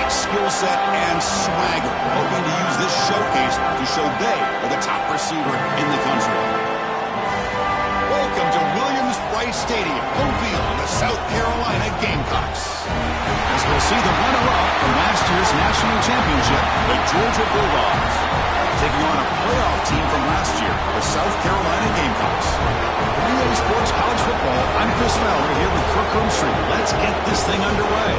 skill set, and swagger, hoping to use this showcase to show they are the top receiver in the country. Welcome to Williams-Brice Stadium, home field of the South Carolina Gamecocks. As we'll see the runner-up from last year's national championship, the Georgia Bulldogs, taking on a playoff team from last year, the South Carolina Gamecocks. For EA Sports College Football, I'm Chris Fowler here with Kirk Hermstreet. Let's get this thing underway.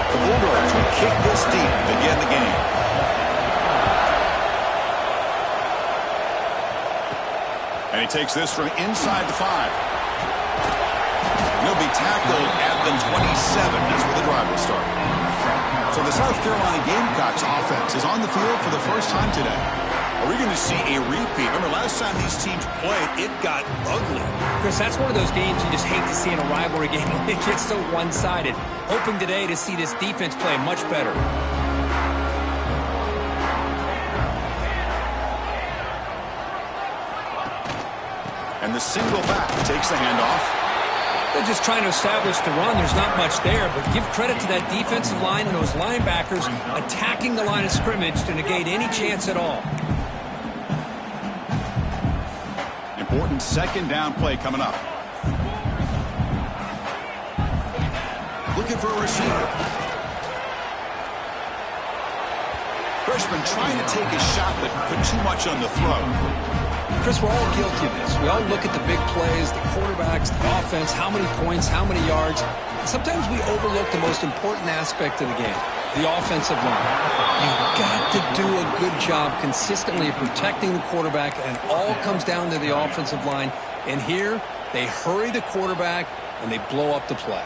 The Bulldogs will kick this deep to begin the game. And he takes this from inside the 5. He'll be tackled at the 27. That's where the drive will start. So the South Carolina Gamecocks offense is on the field for the first time today. Are we going to see a repeat? Remember, last time these teams played, it got ugly. Chris, that's one of those games you just hate to see in a rivalry game when it gets so one-sided. Hoping today to see this defense play much better. And the single back takes the handoff. They're just trying to establish the run. There's not much there, but give credit to that defensive line and those linebackers attacking the line of scrimmage to negate any chance at all. Important second down play coming up. Looking for a receiver. Freshman trying to take a shot, but put too much on the throw. Chris, we're all guilty of this. We all look at the big plays, the quarterbacks, the offense, how many points, how many yards. Sometimes we overlook the most important aspect of the game, the offensive line. You've got to do a good job consistently of protecting the quarterback, and it all comes down to the offensive line. And here, they hurry the quarterback, and they blow up the play.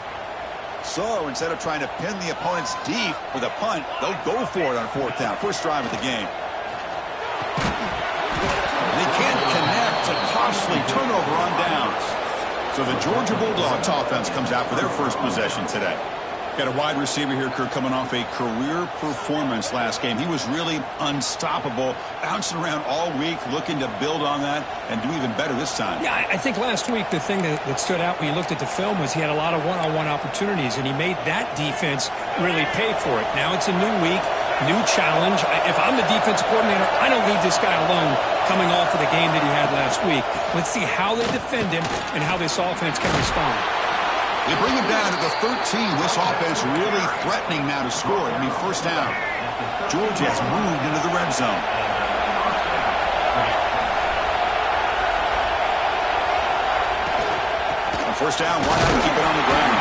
So instead of trying to pin the opponents deep with a punt, they'll go for it on 4th down. First drive of the game. They can't connect. A costly turnover on downs. So the Georgia Bulldogs offense comes out for their first possession today. Got a wide receiver here, Kirk, coming off a career performance last game. He was really unstoppable, bouncing around all week, looking to build on that and do even better this time. Yeah, I think last week the thing that stood out when you looked at the film was he had a lot of one-on-one opportunities, and he made that defense really pay for it. Now it's a new week, new challenge. If I'm the defensive coordinator, I don't leave this guy alone coming off of the game that he had last week. Let's see how they defend him and how this offense can respond. They bring him down to the 13. This offense really threatening now to score. It'll be first down. Georgia has moved into the red zone. On first down, why not keep it on the ground?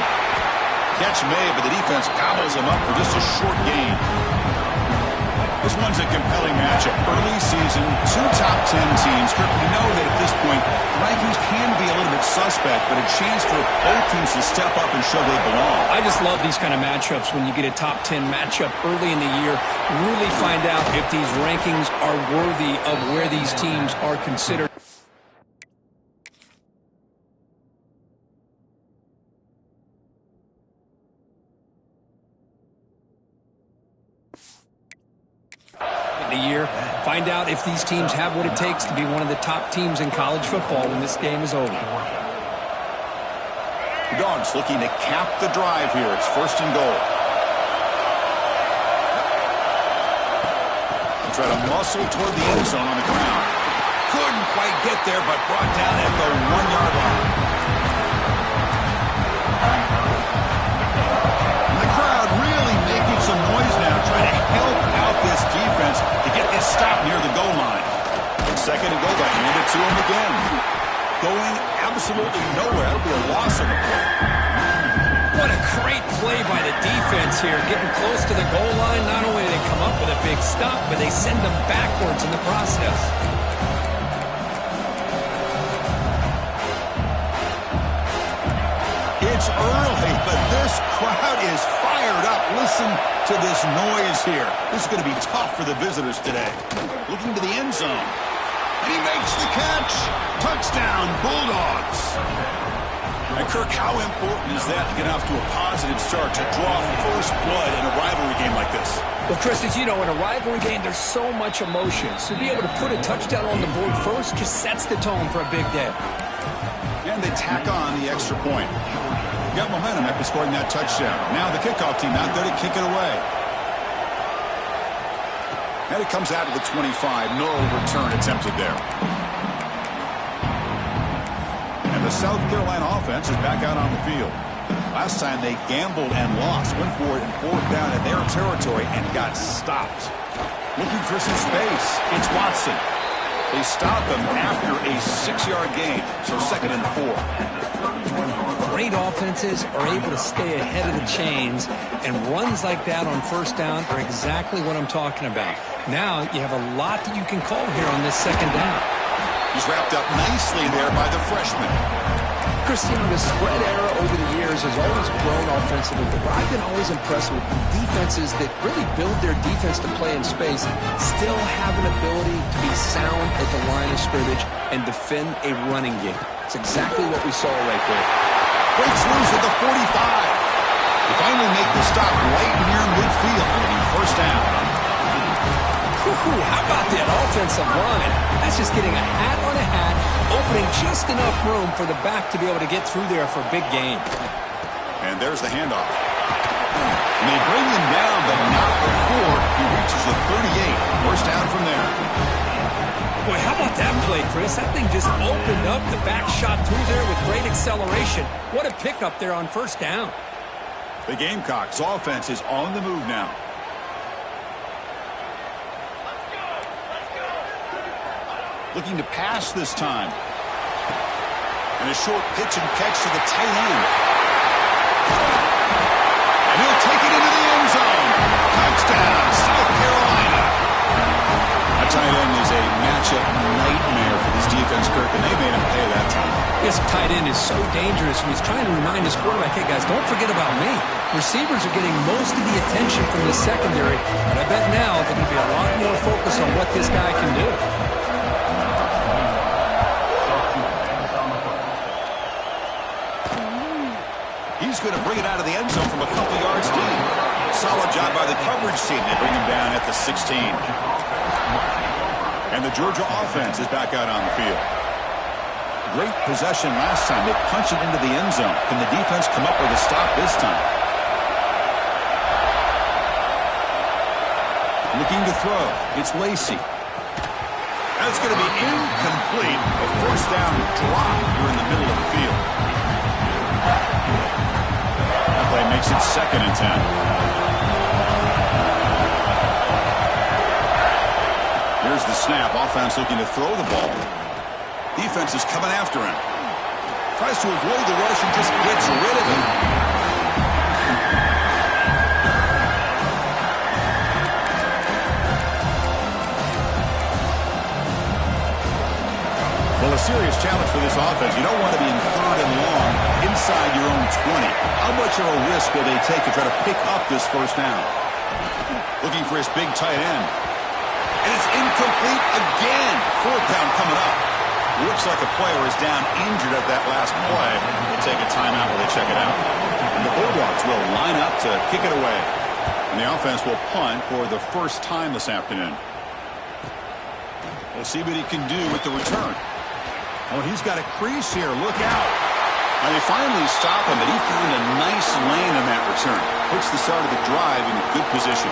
Catch made, but the defense gobbles him up for just a short gain. This one's a compelling matchup. Early season, 2 top 10 teams. Kirk, we know that at this point, rankings can be a little bit suspect, but a chance for both teams to step up and show they belong. I just love these kind of matchups when you get a top 10 matchup early in the year. Really find out if these rankings are worthy of where these teams are considered. Find out if these teams have what it takes to be one of the top teams in college football when this game is over. The Dogs looking to cap the drive here. It's first and goal. They try to muscle toward the end zone on the ground. Couldn't quite get there, but brought down at the 1-yard line. And the crowd really making some noise now, trying to help out this defense to get this stop near the goal line. And second and goal, they hand it to him again. Going absolutely nowhere. That'll be a loss of a play. What a great play by the defense here. Getting close to the goal line, not only do they come up with a big stop, but they send them backwards in the process. It's early, but this crowd is fired up. Listen to this noise here. This is going to be tough for the visitors today. Looking to the end zone. And he makes the catch. Touchdown, Bulldogs. And Kirk, how important is that to get off to a positive start, to draw first blood in a rivalry game like this? Well, Chris, as you know, in a rivalry game, there's so much emotion. So to be able to put a touchdown on the board first just sets the tone for a big day. And they tack on the extra point. Got momentum after scoring that touchdown. Now the kickoff team out there to kick it away. And it comes out to the 25. No return attempted there. And the South Carolina offense is back out on the field. Last time they gambled and lost. Went for it and fourth down in their territory and got stopped. Looking for some space. It's Watson. They stop him after a 6-yard gain. So 2nd and 4. Great offenses are able to stay ahead of the chains, and runs like that on first down are exactly what I'm talking about. Now you have a lot that you can call here on this 2nd down. He's wrapped up nicely there by the freshman. Christian, the spread era over the years has always grown offensively, but I've been always impressed with defenses that really build their defense to play in space, still have an ability to be sound at the line of scrimmage and defend a running game. It's exactly what we saw right there. Breaks loose at the 45. They finally make the stop right near midfield. It'll be first down. How about that offensive line? That's just getting a hat on a hat, opening just enough room for the back to be able to get through there for a big gain. And there's the handoff. And they bring him down, but not before he reaches the 38. First down from there. Boy, how about that play, Chris? That thing just opened up. The back shot through there with great acceleration. What a pickup there on first down. The Gamecocks offense is on the move now. Looking to pass this time. And a short pitch and catch to the tight end. And he'll take it into the end zone. Touchdown, South Carolina. A tight end is a matchup nightmare for this defense, Kirk, and they made him pay that time. This tight end is so dangerous, and he's trying to remind his quarterback, hey, guys, don't forget about me. Receivers are getting most of the attention from the secondary, but I bet now they're going to be a lot more focused on what this guy can do. He's going to bring it out of the end zone from a couple yards deep. Solid job by the coverage team. They bring him down at the 16. And the Georgia offense is back out on the field. Great possession last time. They punch it into the end zone. Can the defense come up with a stop this time? Looking to throw. It's Lacey. That's going to be incomplete. A first down drop here in the middle of the field. That play makes it 2nd and 10. Here's the snap. Offense looking to throw the ball. Defense is coming after him. Tries to avoid the rush and just gets rid of it. Well, a serious challenge for this offense. You don't want to be in 3rd and long inside your own 20. How much of a risk will they take to try to pick up this first down? Looking for his big tight end. And it's incomplete again. 4th down coming up. Looks like a player is down injured at that last play. They'll take a timeout while they check it out. And the Bulldogs will line up to kick it away. And the offense will punt for the first time this afternoon. We'll see what he can do with the return. Oh, he's got a crease here. Look out. And they finally stop him, but he found a nice lane in that return. Puts the start of the drive in good position.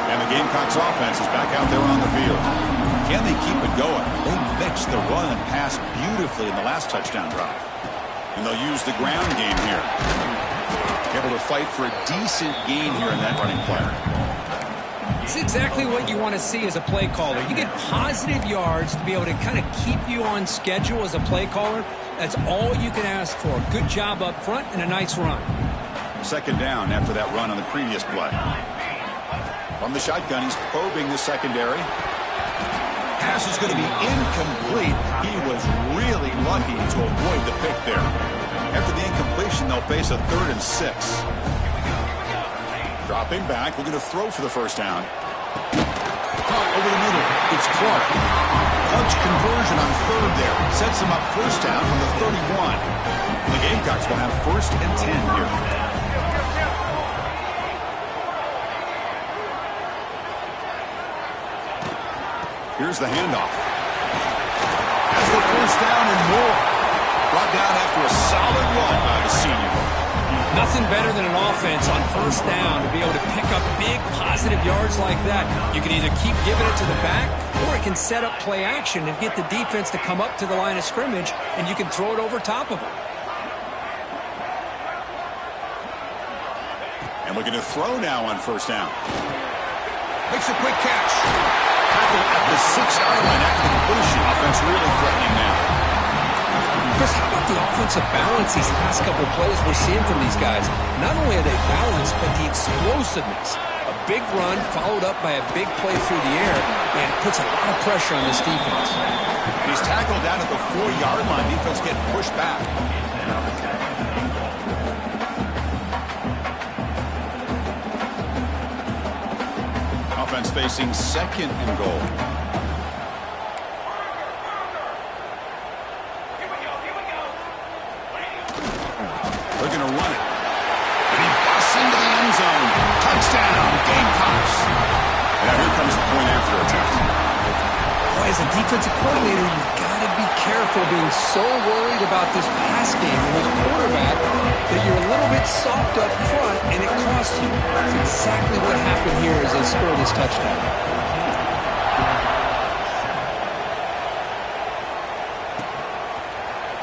And the Gamecocks offense is back out there on the field. Can they keep it going? They mixed the run and pass beautifully in the last touchdown drive. And they'll use the ground game here. Able to fight for a decent gain here in that running play. It's exactly what you want to see as a play caller. You get positive yards to be able to kind of keep you on schedule as a play caller. That's all you can ask for. Good job up front and a nice run. 2nd down after that run on the previous play. From the shotgun, he's probing the secondary. Pass is going to be incomplete. He was really lucky to avoid the pick there. After the incompletion, they'll face a 3rd and 6. Dropping back, looking to throw for the first down. Caught over the middle. It's Clark. clutch conversion on third there. Sets them up first down from the 31. The Gamecocks will have 1st and 10 here. Here's the handoff. Has the first down and more. Brought down after a solid run by the senior. Nothing better than an offense on first down to be able to pick up big positive yards like that. You can either keep giving it to the back, or it can set up play action and get the defense to come up to the line of scrimmage, and you can throw it over top of them. And looking to throw now on first down. Makes a quick catch. Tackle at the 6-yard line after the completion. Offense really threatening now. Chris, how about the offensive balance these last couple of plays we're seeing from these guys? Not only are they balanced, but the explosiveness. A big run followed up by a big play through the air, and it puts a lot of pressure on this defense. He's tackled down at the 4-yard line. Defense getting pushed back. Offense facing 2nd and goal. They're going to run it. And he busts into the end zone. Touchdown, Gamecocks. Now here comes the point after attempt. Boy, as a defensive coordinator, you've got to be careful being so worried about this pass game with this quarterback that you're a little bit soft up front and it costs you. That's exactly what happened here as they score this touchdown.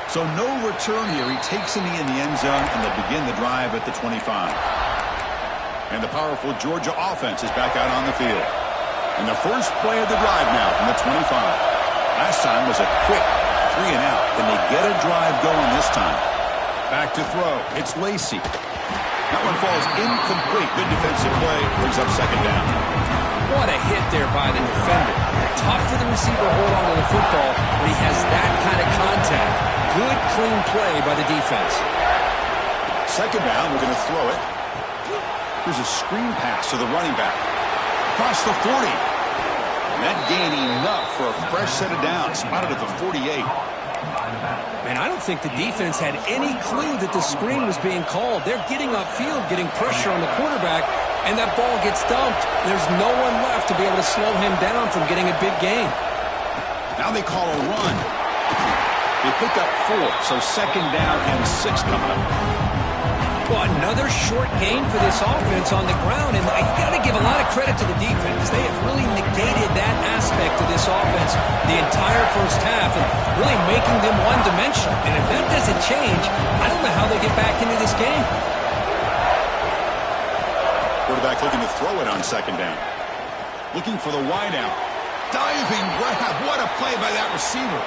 So no return here. He takes in the end zone, and they'll begin the drive at the 25. And the powerful Georgia offense is back out on the field. And the first play of the drive now from the 25. Last time was a quick 3-and-out. Can they get a drive going this time? Back to throw. It's Lacey. That one falls incomplete. Good defensive play. Brings up 2nd down. What a hit there by the defender. Tough for the receiver to hold on to the football when he has that kind of contact. Good, clean play by the defense. 2nd down, we're going to throw it. Here's a screen pass to the running back. Across the 40. And that gained enough for a fresh set of downs. Spotted at the 48. Man, I don't think the defense had any clue that the screen was being called. They're getting upfield, getting pressure on the quarterback, and that ball gets dumped. There's no one left to be able to slow him down from getting a big gain. Now they call a run. They pick up 4, so 2nd down and 6 coming up. Well, another short gain for this offense on the ground, and I got to give a lot of credit to the defense. They have really negated that aspect of this offense the entire first half and really making them one-dimensional. And if that doesn't change, I don't know how they get back into this game. Quarterback looking to throw it on 2nd down. Looking for the wideout. Diving grab. What a play by that receiver.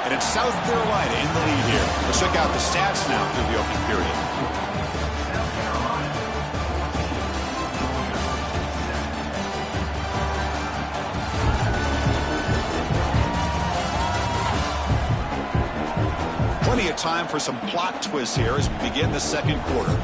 And it's South Carolina in the lead here. Let's check out the stats now through the opening period. Plenty of time for some plot twists here as we begin the 2nd quarter.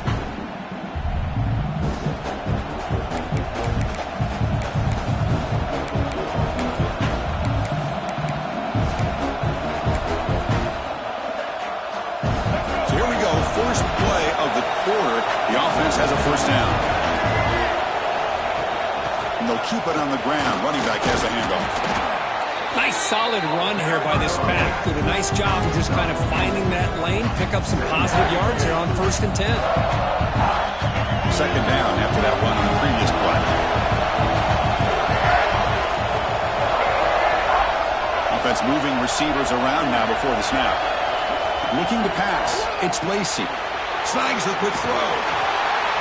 First play of the quarter, the offense has a 1st down. And they'll keep it on the ground. Running back has a handoff. Nice solid run here by this back. Did a nice job of just kind of finding that lane, pick up some positive yards here on 1st and 10. 2nd down after that run on the previous play. Offense moving receivers around now before the snap. Looking to pass. It's Lacey. Snags the quick throw.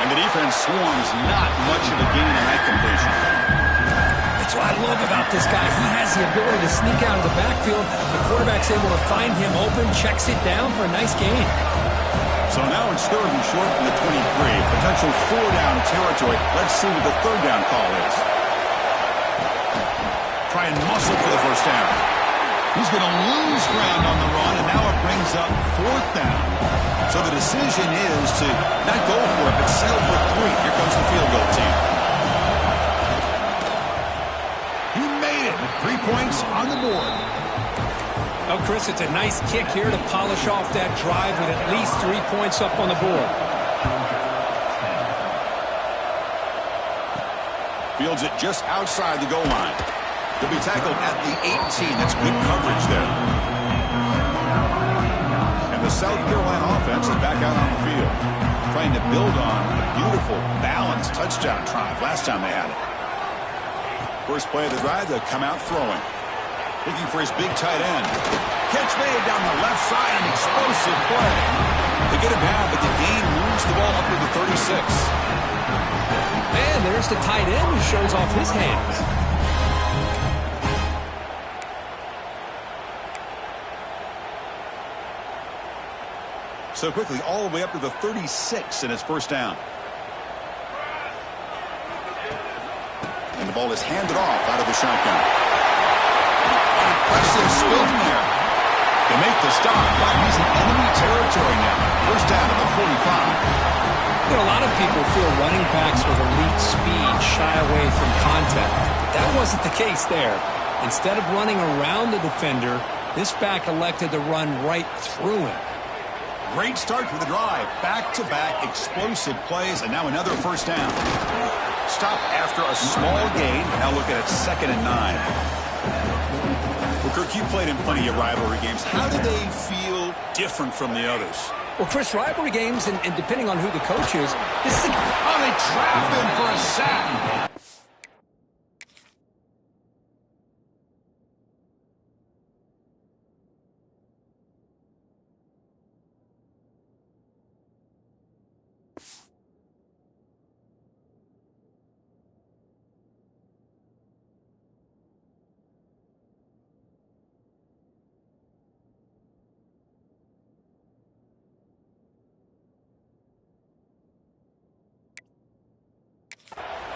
And the defense swarms not much of a gain on that completion. That's what I love about this guy. He has the ability to sneak out of the backfield. The quarterback's able to find him open, checks it down for a nice gain. So now it's 3rd and short from the 23. Potential 4-down territory. Let's see what the 3rd down call is. Try and muscle for the 1st down. He's going to lose ground on the run, and now it brings up 4th down. So the decision is to not go for it, but settle for 3. Here comes the field goal team. He made it. 3 points on the board. Oh, Chris, it's a nice kick here to polish off that drive with at least 3 points up on the board. Fields it just outside the goal line. He'll be tackled at the 18. That's good coverage there. And the South Carolina offense is back out on the field, trying to build on a beautiful, balanced touchdown drive last time they had it. First play of the drive, they'll come out throwing. Looking for his big tight end. Catch made down the left side, an explosive play. They get him down, but the gain moves the ball up to the 36. And there's the tight end who shows off his hands. So quickly, all the way up to the 36 in his first down. And the ball is handed off out of the shotgun. Impressive spin there. They make the stop, but he's in enemy territory now. First down to the 45. You know, a lot of people feel running backs with elite speed shy away from contact. That wasn't the case there. Instead of running around the defender, this back elected to run right through him. Great start for the drive. Back-to-back explosive plays, and now another first down. Stop after a small gain. Now look at it, 2nd and 9. Well, Kirk, you played in plenty of rivalry games. How do they feel different from the others? Well, Chris, rivalry games, and depending on who the coach is, this is... Oh, they trap him for a sack.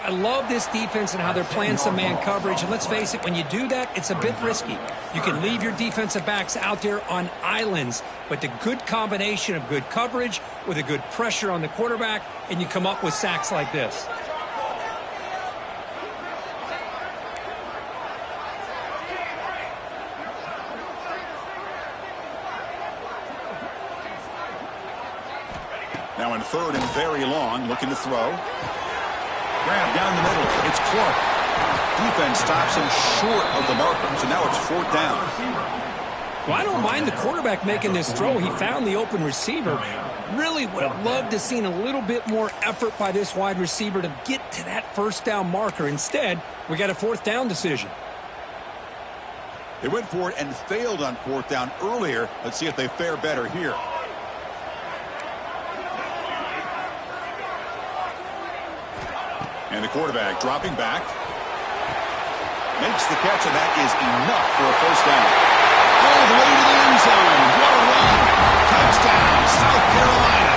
I love this defense and how they're playing some man coverage. And let's face it, when you do that, it's a bit risky. You can leave your defensive backs out there on islands, but the good combination of good coverage with a good pressure on the quarterback, and you come up with sacks like this. Now in 3rd and very long, looking to throw. Grab down the middle. It's Clark. Defense stops him short of the marker, so now it's 4th down. Well, I don't mind the quarterback making this throw. He found the open receiver. Really would have loved to seen a little bit more effort by this wide receiver to get to that first down marker. Instead, we got a 4th down decision. They went for it and failed on 4th down earlier. Let's see if they fare better here. And the quarterback dropping back. Makes the catch, and that is enough for a first down. All the way to the end zone. What a run. Touchdown, South Carolina.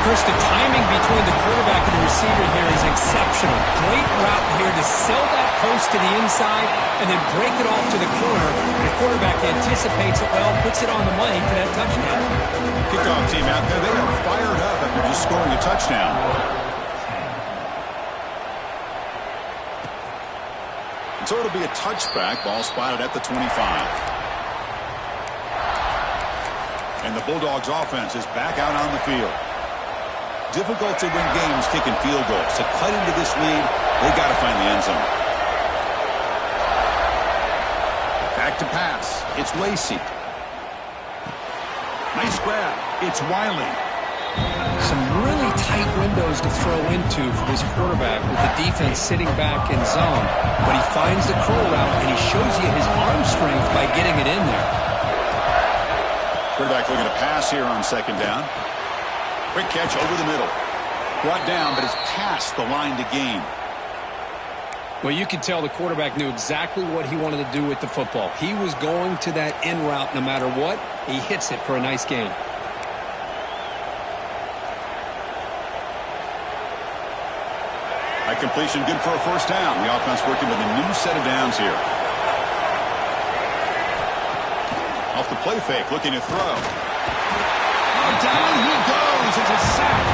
Chris, the timing between the quarterback and the receiver here is exceptional. Great route here to sell that post to the inside and then break it off to the corner. The quarterback anticipates it well, puts it on the money for that touchdown. Kickoff team out there, they are fired up after just scoring a touchdown. So it'll be a touchback. Ball spotted at the 25. And the Bulldogs offense is back out on the field. Difficult to win games kicking field goals. To cut into this lead, they got to find the end zone. Back to pass. It's Lacey. Nice grab. It's Wiley. Some really tight windows to throw into for this quarterback with the defense sitting back in zone. But he finds the curl route, and he shows you his arm strength by getting it in there. Quarterback looking to pass here on 2nd down. Quick catch over the middle. Brought down, but it's past the line to gain. Well, you could tell the quarterback knew exactly what he wanted to do with the football. He was going to that in route no matter what. He hits it for a nice gain. That completion good for a first down. The offense working with a new set of downs here. Off the play fake, looking to throw. down he goes. It's a sack.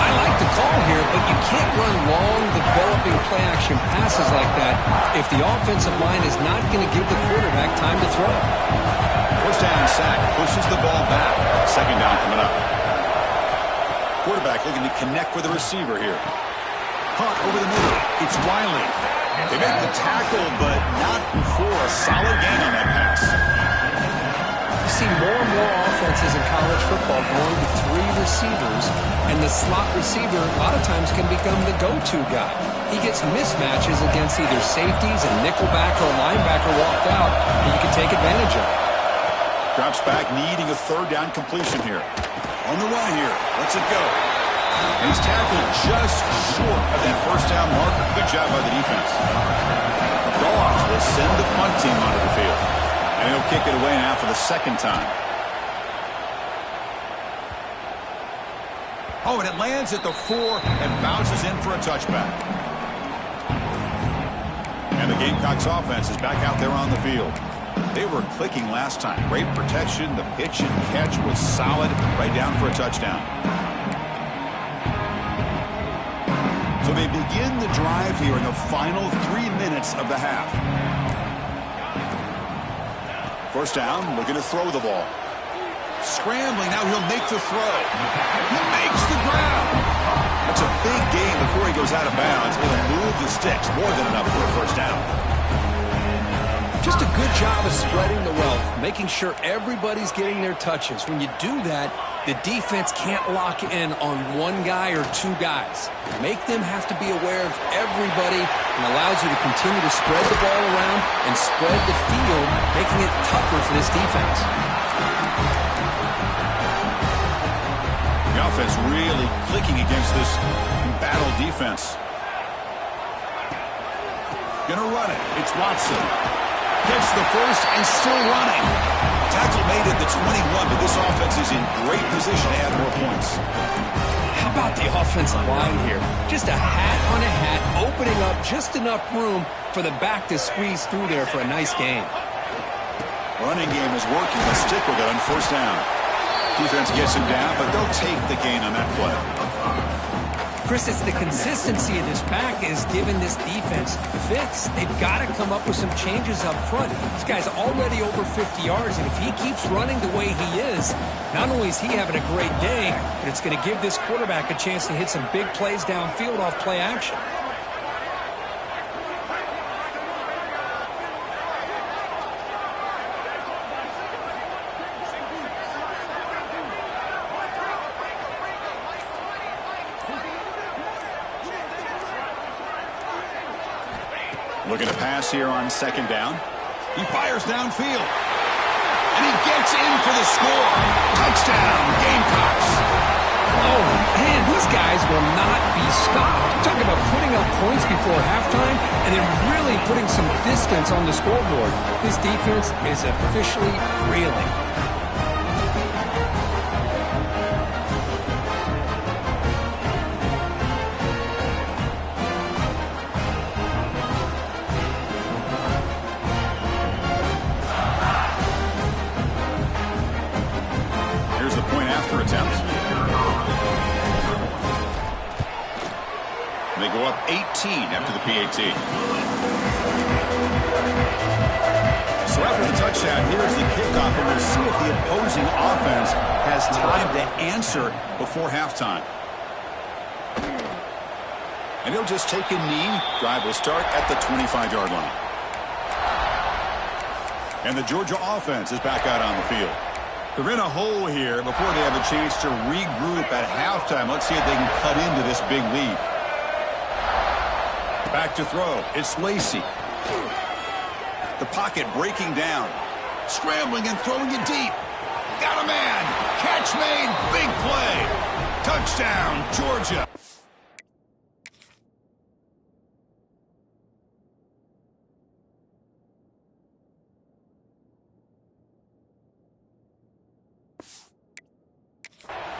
I like the call here, but you can't run long, developing play-action passes like that if the offensive line is not going to give the quarterback time to throw. First down and sack pushes the ball back. Second down coming up. Quarterback looking to connect with the receiver here. Hunt over the middle. It's Wiley. They make the tackle, but not before a solid gain on that pass. You see more and more offenses in college football going to 3 receivers, and the slot receiver a lot of times can become the go-to guy. He gets mismatches against either safeties, a nickelback, or a linebacker walked out, and you can take advantage of it. Drops back, needing a third down completion here. On the run here. Lets it go. And he's tackled just short of that first down marker. Good job by the defense. The Dogs will send the punt team onto the field. And he'll kick it away now for the second time. Oh, and it lands at the 4 and bounces in for a touchback. And the Gamecocks offense is back out there on the field. They were clicking last time. Great protection. The pitch and catch was solid. Right down for a touchdown. So they begin the drive here in the final 3 minutes of the half. First down, looking to throw the ball. Scrambling, now he'll make the throw. He makes the grab. That's a big gain before he goes out of bounds. It'll move the sticks, more than enough for a first down. Just a good job of spreading the wealth, making sure everybody's getting their touches. When you do that, the defense can't lock in on 1 guy or 2 guys. Make them have to be aware of everybody and allows you to continue to spread the ball around and spread the field, making it tougher for this defense. The offense really clicking against this battle defense. Gonna run it. It's Watson. Gets the first and still running. Tackle made at the 21, but this offense is in great position to add more points. How about the offensive line here? Just a hat on a hat, opening up just enough room for the back to squeeze through there for a nice gain. Running game is working. Let's stick with it on first down. Defense gets him down, but they'll take the gain on that play. Chris, it's the consistency of this pack is giving this defense fits. They've got to come up with some changes up front. This guy's already over 50 yards, and if he keeps running the way he is, not only is he having a great day, but it's going to give this quarterback a chance to hit some big plays downfield off play action. Looking to pass here on second down. He fires downfield. And he gets in for the score. Touchdown, Gamecocks. Oh, man, these guys will not be stopped. Talking about putting up points before halftime and then really putting some distance on the scoreboard. This defense is officially reeling. Attempt. They go up 18 after the PAT. So after the touchdown, here's the kickoff, and we'll see if the opposing offense has time to answer before halftime. And he'll just take a knee. Drive will start at the 25-yard line. And the Georgia offense is back out on the field. They're in a hole here before they have a chance to regroup at halftime. Let's see if they can cut into this big lead. Back to throw. It's Lacey. The pocket breaking down. Scrambling and throwing it deep. Got a man. Catch made. Big play. Touchdown, Georgia.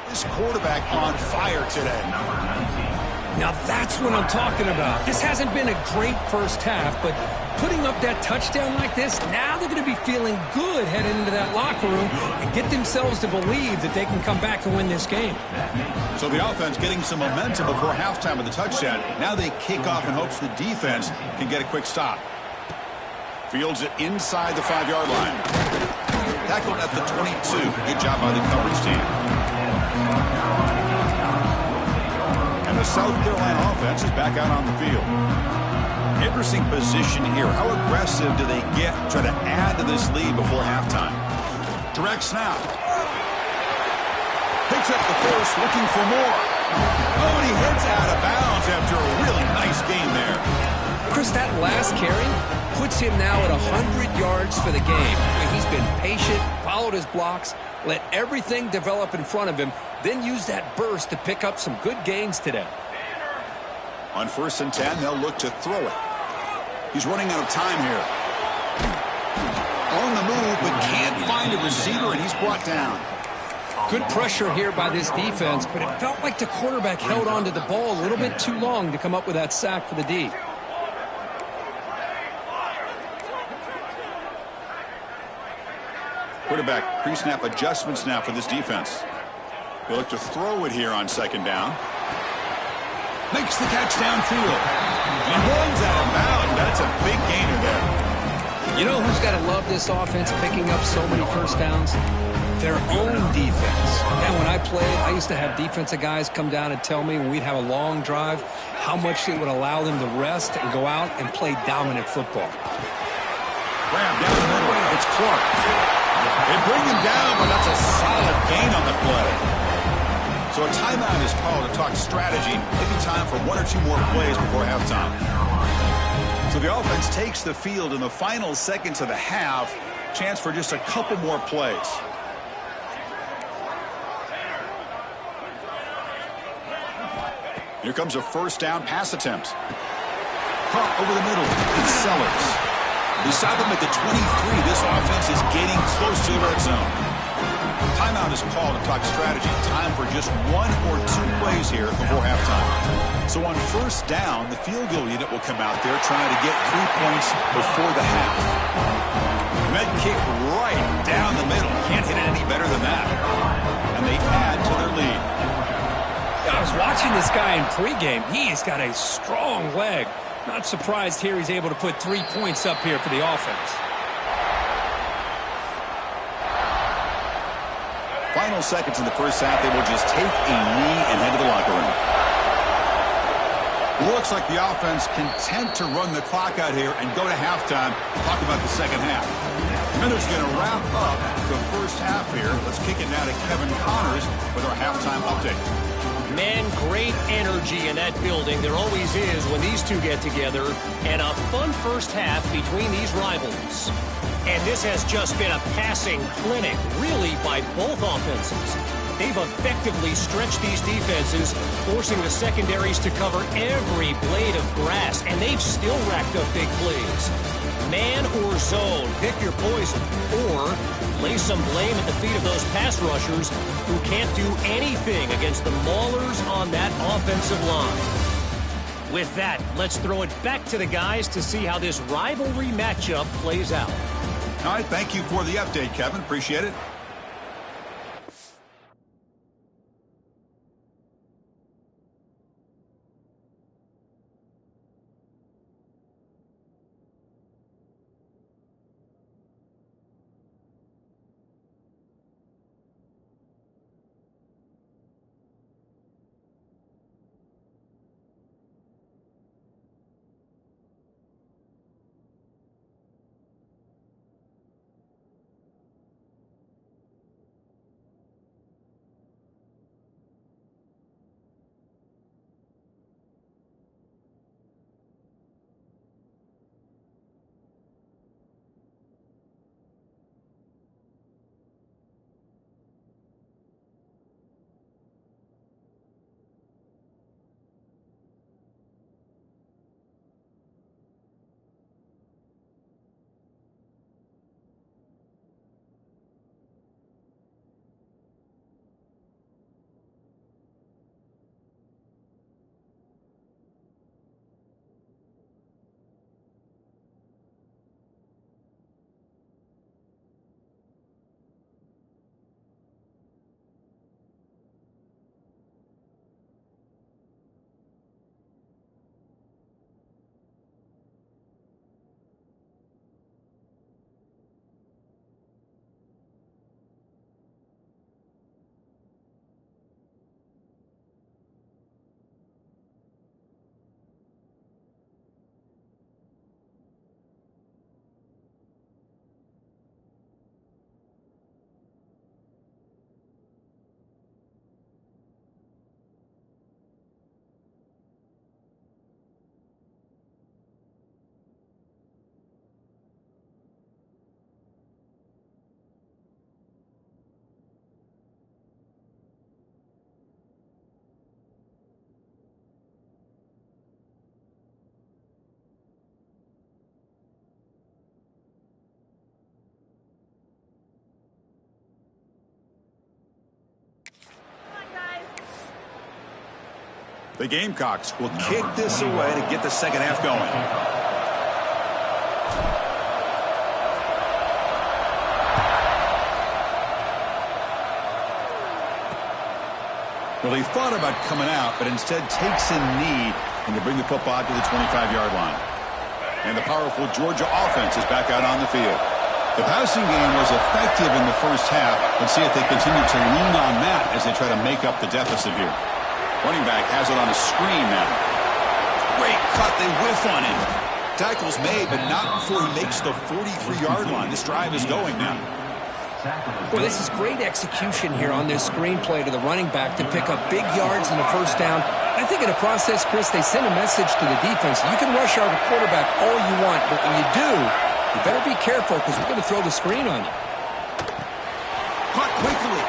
This quarterback on fire today. Now that's what I'm talking about. This hasn't been a great first half, but putting up that touchdown like this, now they're going to be feeling good heading into that locker room and get themselves to believe that they can come back and win this game. So the offense getting some momentum before halftime with the touchdown. Now they kick off in hopes the defense can get a quick stop. Fields it inside the 5-yard line. Tackled at the 22. Good job by the coverage team. And the South Carolina offense is back out on the field. Interesting position here. How aggressive do they get to try to add to this lead before halftime? Direct snap. Picks up the first, looking for more. Oh, and he heads out of bounds after a really nice game there. Chris, that last carry puts him now at 100 yards for the game. He's been patient, followed his blocks, let everything develop in front of him, then use that burst to pick up some good gains today. On 1st and 10, they'll look to throw it. He's running out of time here. On the move, but can't find a receiver, and he's brought down. Good pressure here by this defense, but it felt like the quarterback held on to the ball a little bit too long to come up with that sack for the D. Quarterback pre-snap adjustments now for this defense. They'll look to throw it here on 2nd down. Makes the catch downfield. And runs out of bounds. That's a big gainer there. You know who's got to love this offense picking up so many first downs? Their own defense. And when I played, I used to have defensive guys come down and tell me when we'd have a long drive how much it would allow them to rest and go out and play dominant football. Graham down the middle. It's Clark. They bring him down, but that's a solid gain on the play. So a timeout is called to talk strategy. Maybe time for 1 or 2 more plays before halftime. So the offense takes the field in the final seconds of the half. Chance for just a couple more plays. Here comes a 1st down pass attempt. Caught over the middle. It's Sellers. They stop him at the 23. This offense is getting close to the red zone. Timeout is called to talk strategy. Time for just 1 or 2 plays here before halftime. So on 1st down, the field goal unit will come out there trying to get 3 points before the half. Med kick right down the middle. Can't hit it any better than that. And they add to their lead. I was watching this guy in pregame. He's got a strong leg. Not surprised here he's able to put 3 points up here for the offense. Final seconds in the 1st half, they will just take a knee and head to the locker room. Looks like the offense content to run the clock out here and go to halftime. Talk about the 2nd half. Miller's going to wrap up the 1st half here. Let's kick it now to Kevin Connors with our halftime update. Man, great energy in that building. There always is when these two get together. And a fun 1st half between these rivals. And this has just been a passing clinic, really, by both offenses. They've effectively stretched these defenses, forcing the secondaries to cover every blade of grass, and they've still racked up big plays. Man or zone, pick your poison, or lay some blame at the feet of those pass rushers who can't do anything against the maulers on that offensive line. With that, let's throw it back to the guys to see how this rivalry matchup plays out. All right, thank you for the update, Kevin. Appreciate it. The Gamecocks will kick this away to get the second half going. Well, he thought about coming out, but instead takes a knee and to bring the football to the 25-yard line. And the powerful Georgia offense is back out on the field. The passing game was effective in the first half. Let's see if they continue to lean on that as they try to make up the deficit here. Running back has it on a screen now. Great cut. They whiff on him. Tackle's made, but not before he makes the 43-yard line. This drive is going now. Well, this is great execution here on this screenplay to the running back to pick up big yards in the first down. I think in the process, Chris, they send a message to the defense. You can rush our quarterback all you want, but when you do, you better be careful because we're going to throw the screen on you. Caught quickly.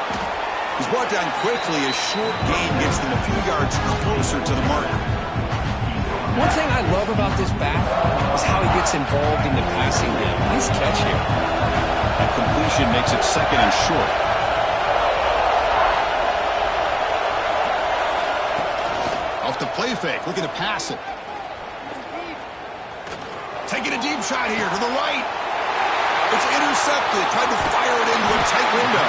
He's brought down quickly. A short gain gets them a few yards closer to the mark. One thing I love about this back is how he gets involved in the passing game. Nice catch here. That completion makes it second and short. Off the play fake, looking to pass it. Taking a deep shot here to the right. It's intercepted. Tried to fire it into a tight window.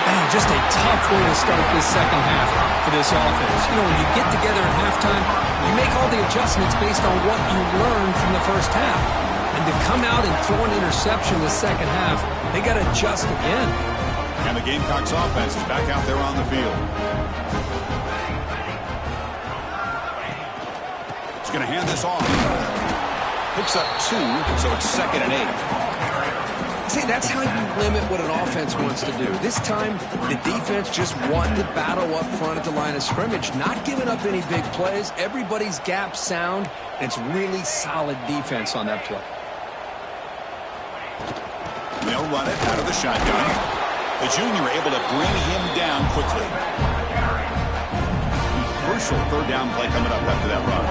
Man, just a tough way to start this second half for this offense. You know, when you get together at halftime, you make all the adjustments based on what you learned from the first half. And to come out and throw an interception the second half, they got to adjust again. And the Gamecocks offense is back out there on the field. He's going to hand this off. Picks up 2, so it's second and 8. See, that's how you limit what an offense wants to do. This time, the defense just won the battle up front at the line of scrimmage, not giving up any big plays. Everybody's gap sound. It's really solid defense on that play. They'll run it out of the shotgun. The junior able to bring him down quickly. Crucial third down play coming up after that run.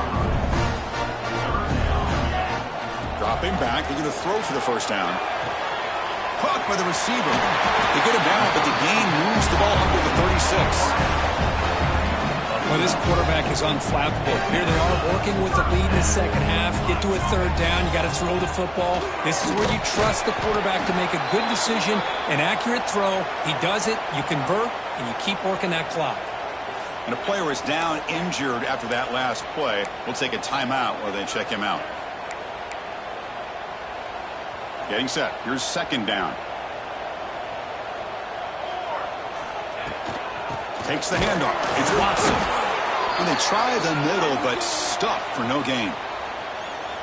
Dropping back, they're going to throw for the first down. Caught by the receiver. They get him down, but the gain moves the ball under the 36. Well, this quarterback is unflappable. Here they are working with the lead in the second half. Get to a third down. You got to throw the football. This is where you trust the quarterback to make a good decision, an accurate throw. He does it, you convert, and you keep working that clock. And a player is down injured after that last play. We'll take a timeout while they check him out. Getting set. Here's second down. Takes the handoff. It's Watson. And they try the middle, but stuffed for no gain.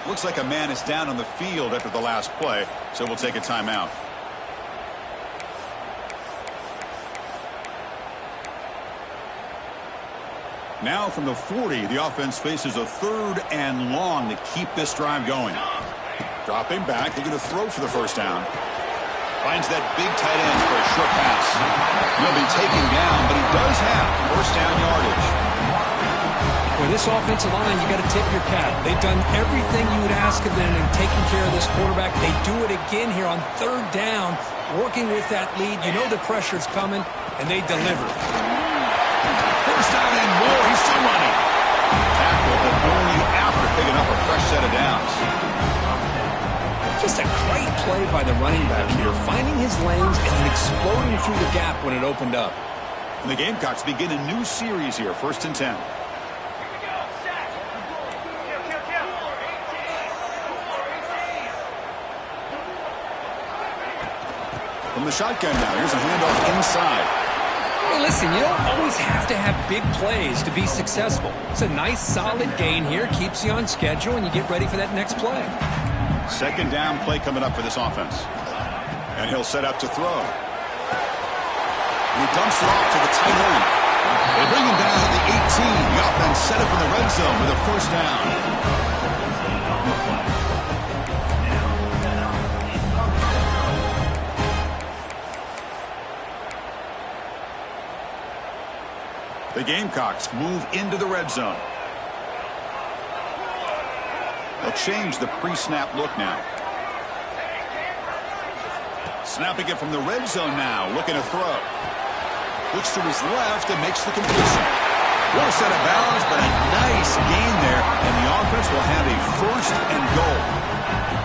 Looks like a man is down on the field after the last play, so we'll take a timeout. Now from the 40, the offense faces a third and long to keep this drive going. Dropping back, they're going to throw for the first down. Finds that big tight end for a short pass. He'll be taken down, but he does have first down yardage. With this offensive line, you got to tip your cap. They've done everything you would ask of them in taking care of this quarterback. They do it again here on third down, working with that lead. You know the pressure's coming, and they deliver. First down and more. He's still running. Tackle, but only after picking up a fresh set of downs. Just a great play by the running back here, finding his lanes and then exploding through the gap when it opened up. And the Gamecocks begin a new series here, 1st and 10. From the shotgun now, here's a handoff inside. Hey, listen, you don't always have to have big plays to be successful. It's a nice, solid gain here, keeps you on schedule, and you get ready for that next play. Second down play coming up for this offense. And he'll set up to throw. And he dumps it off to the tight end. They bring him down at the 18. The offense set up in the red zone with a first down. The Gamecocks move into the red zone. They'll change the pre-snap look now. Snapping it from the red zone now, looking to throw. Looks to his left and makes the completion. Well set of balance, but a nice gain there, and the offense will have a first and goal.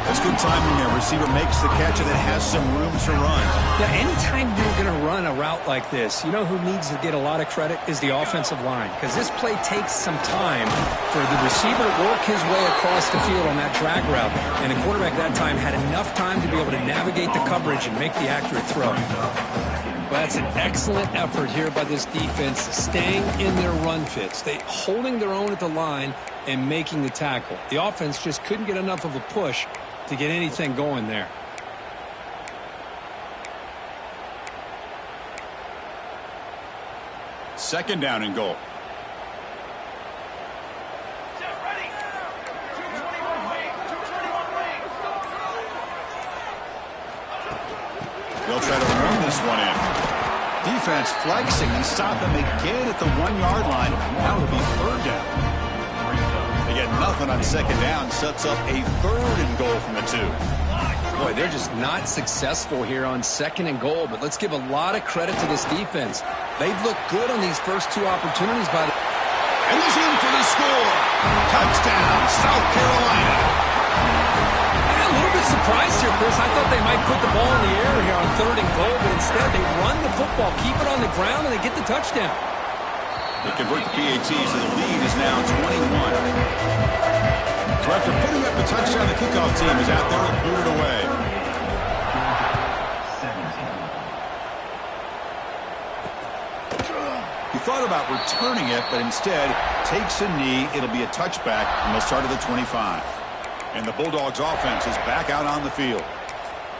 That's good timing there. Receiver makes the catch and it has some room to run. Yeah, anytime you're going to run a route like this, you know who needs to get a lot of credit is the offensive line, because this play takes some time for the receiver to work his way across the field on that drag route, and the quarterback that time had enough time to be able to navigate the coverage and make the accurate throw. Well, that's an excellent effort here by this defense, staying in their run fits. They holding their own at the line and making the tackle. The offense just couldn't get enough of a push to get anything going there. Second down and goal. They'll try to run this one in. Defense flexing and stop them again at the 1-yard line. Now it'll be third down. They get nothing on second down. Sets up a third and goal from the 2. Boy, they're just not successful here on second and goal, but let's give a lot of credit to this defense. They've looked good on these first 2 opportunities by the... And he's in for the score. Touchdown, South Carolina. A little bit surprised here, Chris. I thought they might put the ball in the air here on third and goal, but instead they run the football, keep it on the ground, and they get the touchdown. They convert the PAT, so the lead is now 21. So after putting up the touchdown, the kickoff team is out there and booted away. He thought about returning it, but instead takes a knee. It'll be a touchback, and they'll start at the 25. And the Bulldogs offense is back out on the field.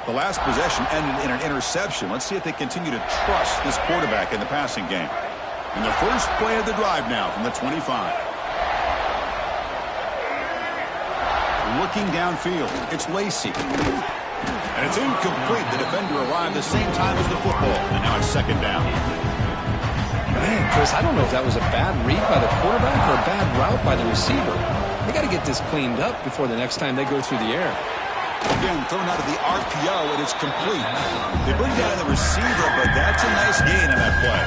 The last possession ended in an interception. Let's see if they continue to trust this quarterback in the passing game. And the first play of the drive now from the 25. Looking downfield, it's Lacey. And it's incomplete. The defender arrived the same time as the football. And now it's second down. Man, Chris, I don't know if that was a bad read by the quarterback or a bad route by the receiver. They got to get this cleaned up before the next time they go through the air. Again, thrown out of the RPO, and it's complete. They bring down the receiver, but that's a nice gain on that play.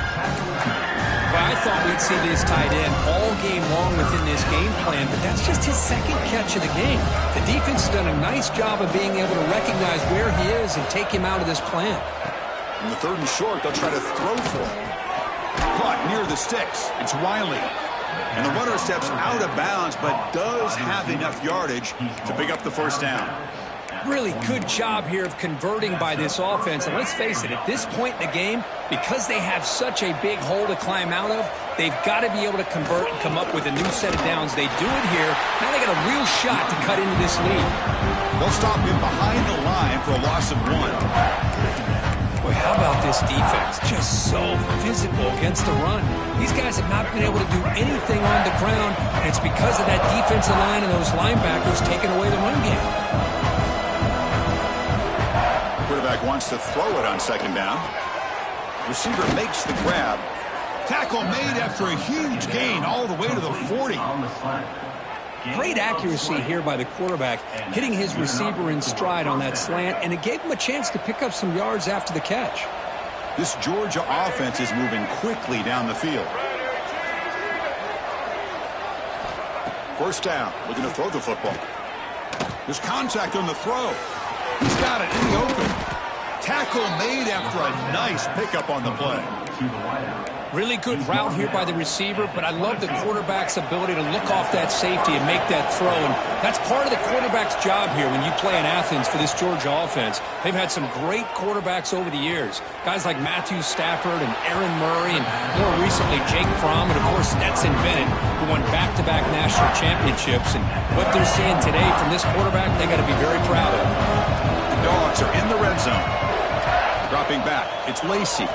Well, I thought we'd see this tight end all game long within this game plan, but that's just his second catch of the game. The defense has done a nice job of being able to recognize where he is and take him out of this plan. In the third and short, they'll try to throw for him. Caught near the sticks. It's Wiley. And the runner steps out of bounds, but does have enough yardage to pick up the first down. Really good job here of converting by this offense. And let's face it, at this point in the game, because they have such a big hole to climb out of, they've got to be able to convert and come up with a new set of downs. They do it here. Now they got a real shot to cut into this lead. They'll stop him behind the line for a loss of 1. Boy, how about this defense? Just so physical against the run. These guys have not been able to do anything on the ground, and it's because of that defensive line and those linebackers taking away the run game. Quarterback wants to throw it on second down. Receiver makes the grab. Tackle made after a huge gain all the way to the 40. Great accuracy here by the quarterback, hitting his receiver in stride on that slant, and it gave him a chance to pick up some yards after the catch. This Georgia offense is moving quickly down the field. First down, looking to throw the football. There's contact on the throw. He's got it in the open. Tackle made after a nice pickup on the play. Really good route here by the receiver, but I love the quarterback's ability to look off that safety and make that throw. And that's part of the quarterback's job here when you play in Athens for this Georgia offense. They've had some great quarterbacks over the years. Guys like Matthew Stafford and Aaron Murray, and more recently Jake Fromm, and of course Stetson Bennett, who won back-to-back national championships. And what they're seeing today from this quarterback, they got to be very proud of. The Dogs are in the red zone. Dropping back, it's Lacey.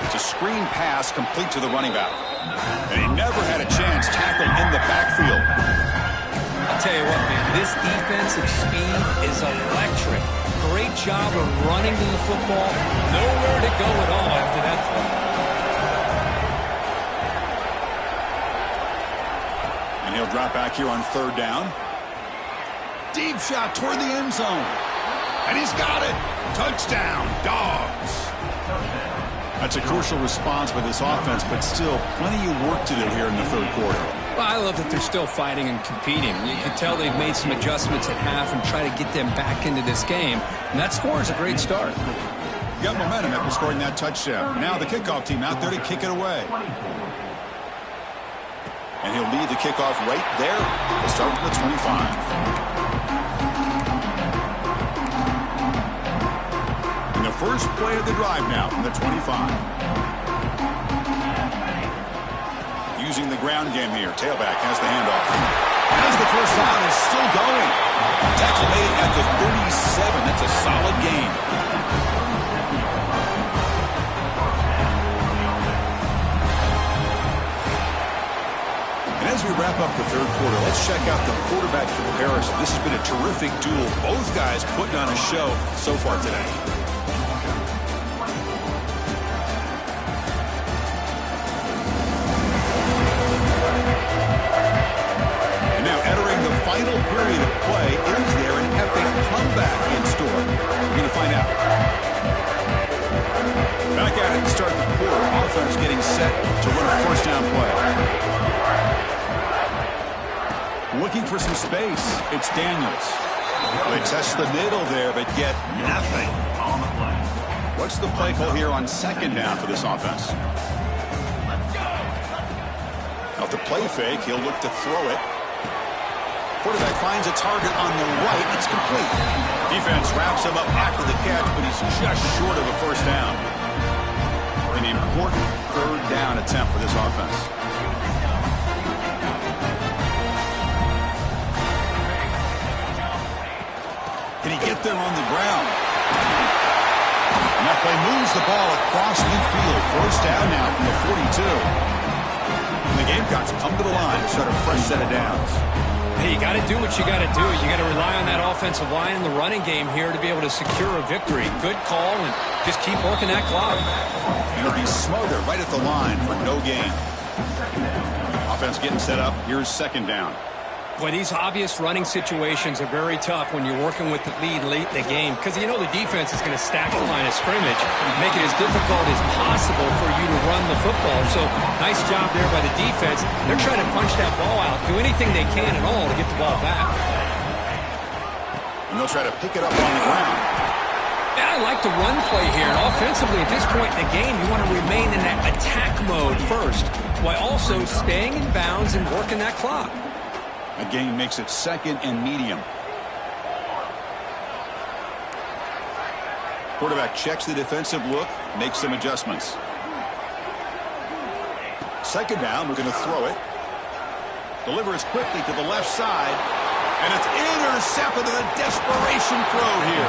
It's a screen pass complete to the running back. And he never had a chance tackled in the backfield. I'll tell you what, man, this defensive speed is electric. Great job of running to the football. Nowhere to go at all after that play. And he'll drop back here on third down. Deep shot toward the end zone. And he's got it. Touchdown, Dogs. That's a crucial response by this offense, but still plenty of work to do here in the third quarter. Well, I love that they're still fighting and competing. You can tell they've made some adjustments at half and try to get them back into this game. And that score is a great start. Got momentum after scoring that touchdown. Now the kickoff team out there to kick it away. And he'll lead the kickoff right there. We'll start with the 25. And the first play of the drive now from the 25. Using the ground game here. Tailback has the handoff. As the first down is still going. Tackle made at the 37. That's a solid gain. And as we wrap up the third quarter, let's check out the quarterback comparison. This has been a terrific duel. Both guys putting on a show so far today. Final period of play. Is there an epic comeback in store? We're going to find out. Back at it to start the quarter. Offense getting set to run a first down play. Looking for some space. It's Daniels. They test the middle there, but get nothing. What's the play call here on second down for this offense? Off the play fake, he'll look to throw it. Quarterback finds a target on the right. It's complete. Defense wraps him up after the catch, but he's just short of a first down. An important third down attempt for this offense. Can he get there on the ground? And that play moves the ball across midfield. First down now from the 42. And the Gamecocks come to the line to start a fresh set of downs. Hey, you got to do what you got to do. You got to rely on that offensive line in the running game here to be able to secure a victory. Good call, and just keep working that clock. And it'll be smothered right at the line for no gain. Offense getting set up. Here's second down. Boy, these obvious running situations are very tough when you're working with the lead late in the game because you know the defense is going to stack the line of scrimmage, make it as difficult as possible for you to run the football. So nice job there by the defense. They're trying to punch that ball out, do anything they can at all to get the ball back. And they'll try to pick it up on the ground. Yeah, I like the run play here. And offensively, at this point in the game, you want to remain in that attack mode first while also staying in bounds and working that clock. A gain makes it second and medium. Quarterback checks the defensive look, makes some adjustments. Second down, we're going to throw it. Delivers quickly to the left side. And it's intercepted in a desperation throw here.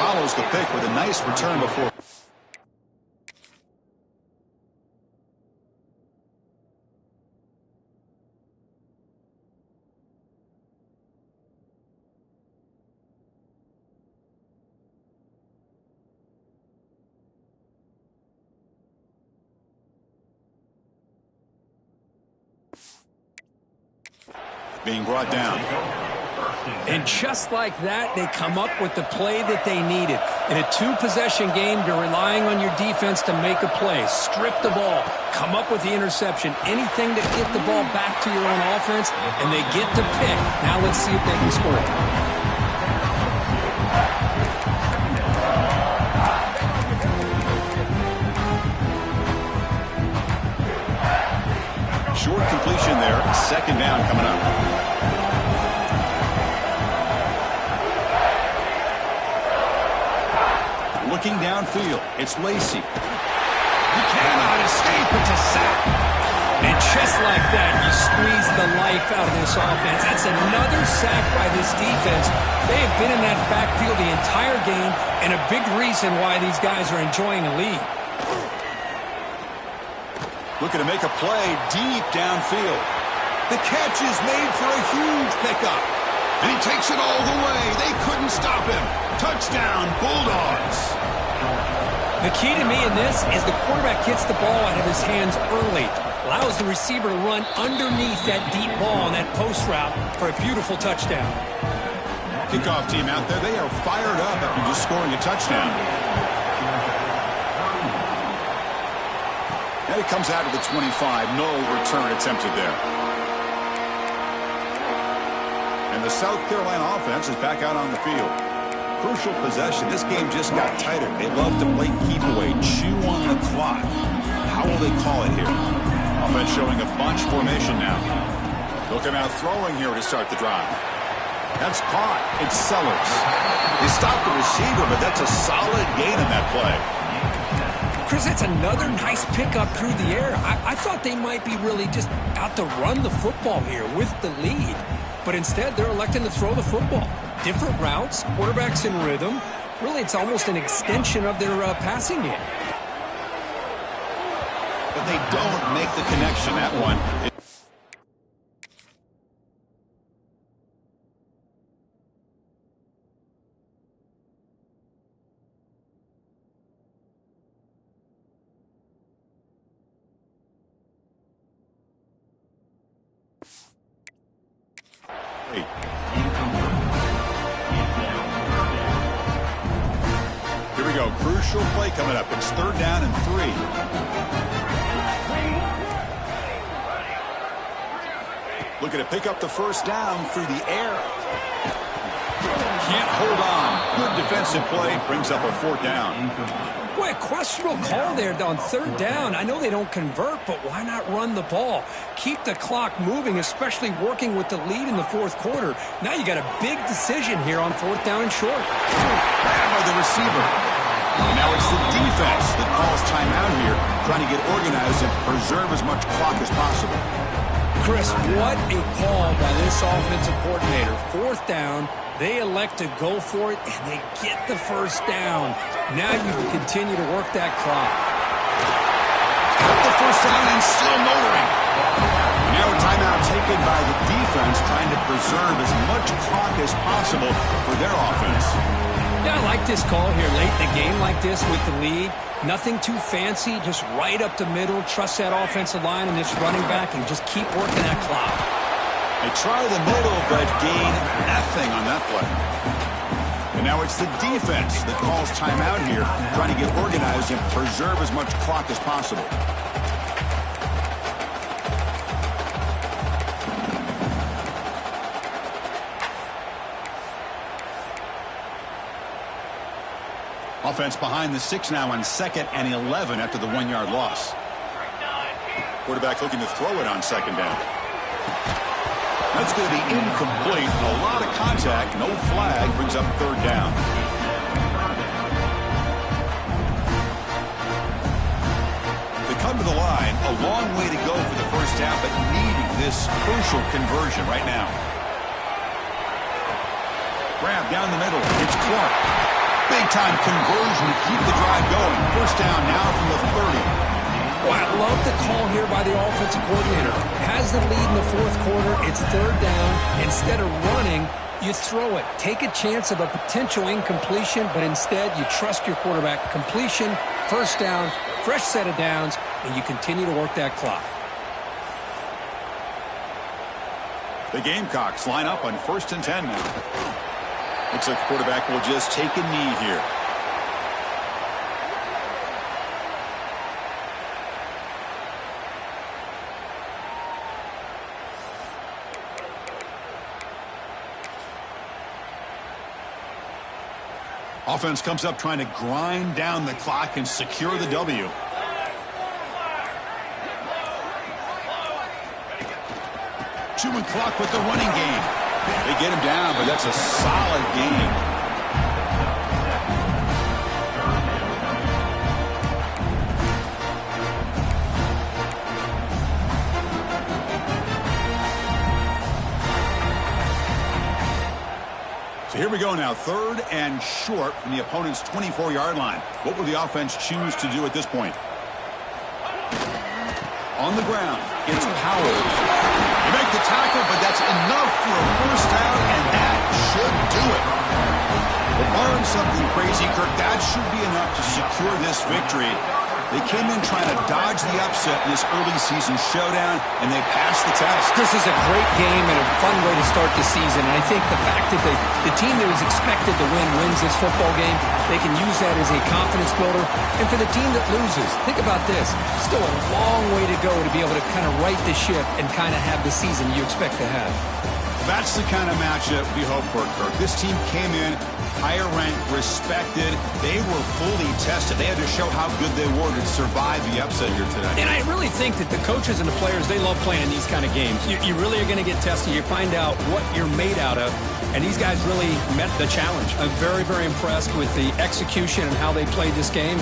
Follows the pick with a nice return before. Being brought down. And just like that, they come up with the play that they needed. In a two-possession game, you're relying on your defense to make a play. Strip the ball. Come up with the interception. Anything to get the ball back to your own offense, and they get the pick. Now let's see if they can score. Short completion there. Second down coming up. Looking downfield. It's Lacey. He cannot escape. It's a sack. And just like that, you squeeze the life out of this offense. That's another sack by this defense. They have been in that backfield the entire game, and a big reason why these guys are enjoying a lead. Looking to make a play deep downfield. The catch is made for a huge pickup. And he takes it all the way. They couldn't stop him. Touchdown, Bulldogs. The key to me in this is the quarterback gets the ball out of his hands early. Allows the receiver to run underneath that deep ball on that post route for a beautiful touchdown. Kickoff team out there. They are fired up after just scoring a touchdown. And it comes out to the 25. No return attempted there. And the South Carolina offense is back out on the field. Crucial possession. This game just got tighter. They love to play keep away, chew on the clock. How will they call it here? Offense showing a bunch formation now. They'll come out throwing here to start the drive. That's caught. It's Sellers. They stopped the receiver, but that's a solid gain in that play. Chris, that's another nice pickup through the air. I thought they might be really just out to run the football here with the lead. But instead, they're electing to throw the football. Different routes, quarterbacks in rhythm. Really, it's almost an extension of their passing game. But they don't make the connection. That one. Here we go. Crucial play coming up. It's 3rd down and 3. Looking to pick up the 1st down through the air. Can't hold on. Good defensive play. Brings up a 4th down. Boy, a questionable call there on 3rd down. I know they don't convert, but why not run the ball? Keep the clock moving, especially working with the lead in the 4th quarter. Now you got a big decision here on 4th down and short. By the receiver. And now it's the defense that calls timeout here, trying to get organized and preserve as much clock as possible. Chris, what a call by this offensive coordinator. 4th down. They elect to go for it, and they get the 1st down. Now you can continue to work that clock. Got the 1st down and still motoring. Now a timeout taken by the defense, trying to preserve as much clock as possible for their offense. Yeah, I like this call here late in the game like this with the lead. Nothing too fancy, just right up the middle. Trust that offensive line and this running back and just keep working that clock. They try the middle, but gain nothing on that play. And now it's the defense that calls timeout here, trying to get organized and preserve as much clock as possible. Offense behind the 6 now on 2nd and 11 after the 1-yard loss. Quarterback looking to throw it on 2nd down. That's going to be incomplete. A lot of contact. No flag. Brings up 3rd down. They come to the line. A long way to go for the 1st down, but needing this crucial conversion right now. Grab down the middle. It's Clark. Big-time conversion to keep the drive going. 1st down now from the 30. Well, I love the call here by the offensive coordinator. Has the lead in the 4th quarter. It's 3rd down. Instead of running, you throw it. Take a chance of a potential incompletion, but instead you trust your quarterback. Completion, 1st down, fresh set of downs, and you continue to work that clock. The Gamecocks line up on 1st and 10 now. Looks like the quarterback will just take a knee here. Offense comes up trying to grind down the clock and secure the W. Chewing clock with the running game. They get him down, but that's a solid gain. So here we go now, 3rd and short from the opponent's 24-yard line. What will the offense choose to do at this point? On the ground, it's Powers. They make the tackle, but that's enough for a 1st down, and that should do it. But barring something crazy, Kirk, that should be enough to secure this victory. They came in trying to dodge the upset in this early season showdown, and they passed the test. This is a great game and a fun way to start the season. And I think the fact that the team that was expected to win wins this football game, they can use that as a confidence builder. And for the team that loses, think about this. Still a long way to go to be able to kind of right the ship and kind of have the season you expect to have. That's the kind of matchup we hope for, Kirk. This team came in higher ranked, respected. They were fully tested. They had to show how good they were to survive the upset here today. And I really think that the coaches and the players, they love playing these kind of games. You really are going to get tested. You find out what you're made out of. And these guys really met the challenge. I'm very, very impressed with the execution and how they played this game.